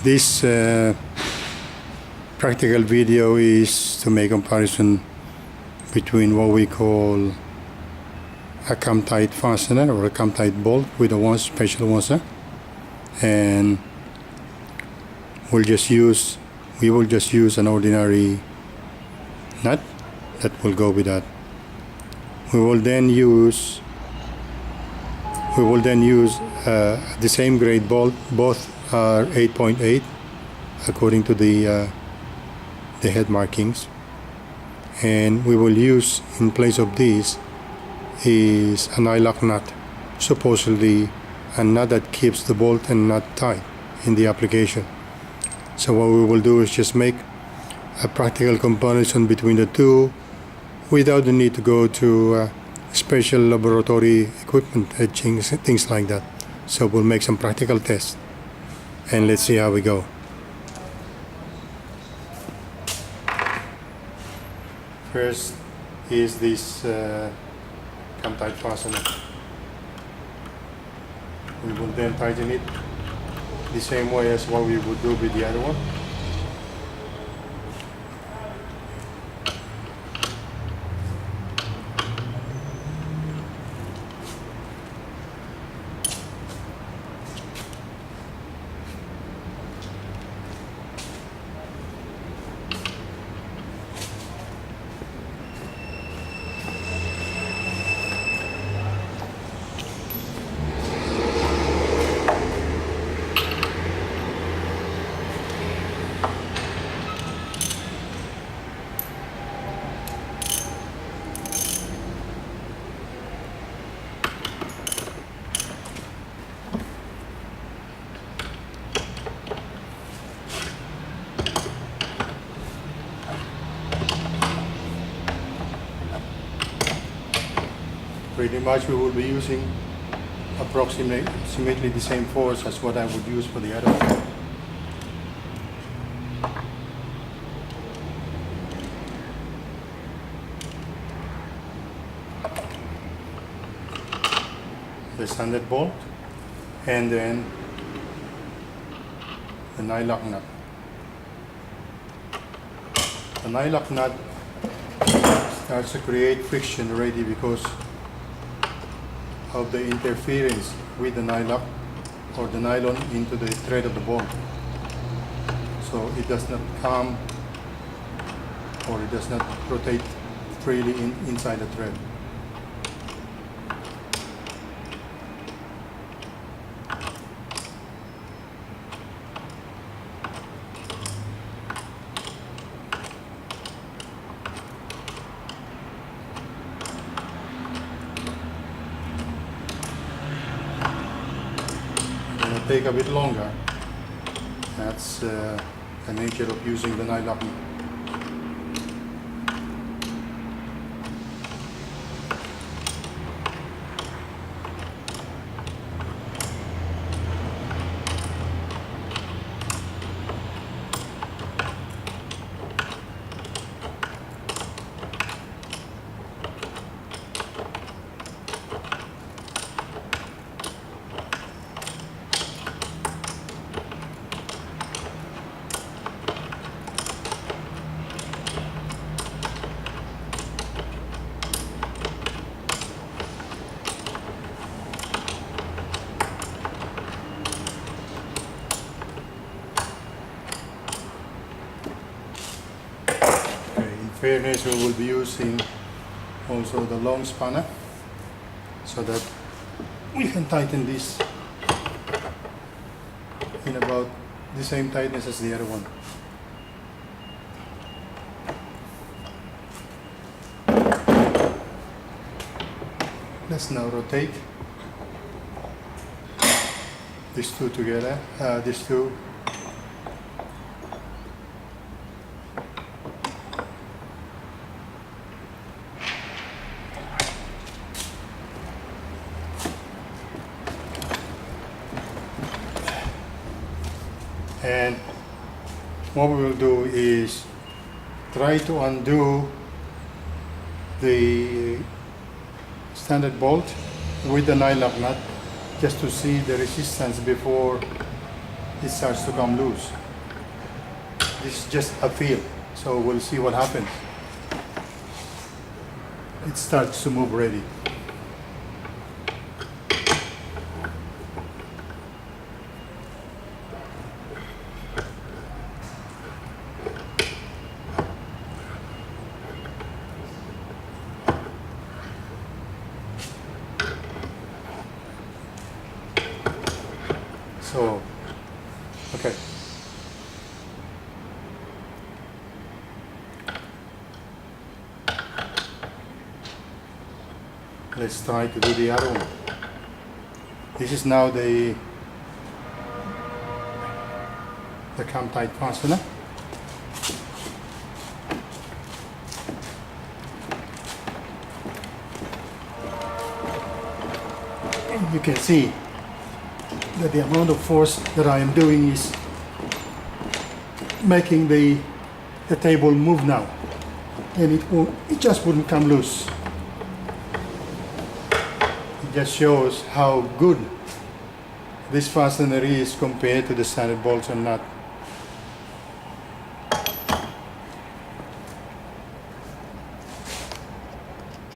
This practical video is to make comparison between what we call a Cam-Tite fastener or a Cam-Tite bolt with a special washer, and we will just use an ordinary nut that will go with that. We will then use the same grade bolt. Both are 8.8 according to the head markings, and we will use, in place of this, is an eye-lock nut, supposedly a nut that keeps the bolt and nut tight in the application. So what we will do is just make a practical comparison between the two without the need to go to special laboratory equipment, etchings, things like that. So we'll make some practical tests and let's see how we go. First is this Cam-Tite fastener. We will then tighten it the same way as what we would do with the other one. Pretty much we will be using approximately the same force as what I would use for the other one. The standard bolt and then the eye-lock nut. The eye-lock nut starts to create friction already because of the interference with the eye-lock or the nylon into the thread of the bolt. So it does not come, or it does not rotate freely inside the thread. Take a bit longer. That's the nature of using the eye-lock. In fairness, we will be using also the long spanner so that we can tighten this in about the same tightness as the other one. Let's now rotate these two together, these two. And what we will do is try to undo the standard bolt with the eye-lock nut just to see the resistance before it starts to come loose. This is just a feel, so we'll see what happens. It starts to move already. So, okay. Let's try to do the other one. This is now the Cam-Tite fastener. And you can see that the amount of force that I am doing is making the table move now, and it just wouldn't come loose. It just shows how good this fastener is compared to the standard bolts and nut.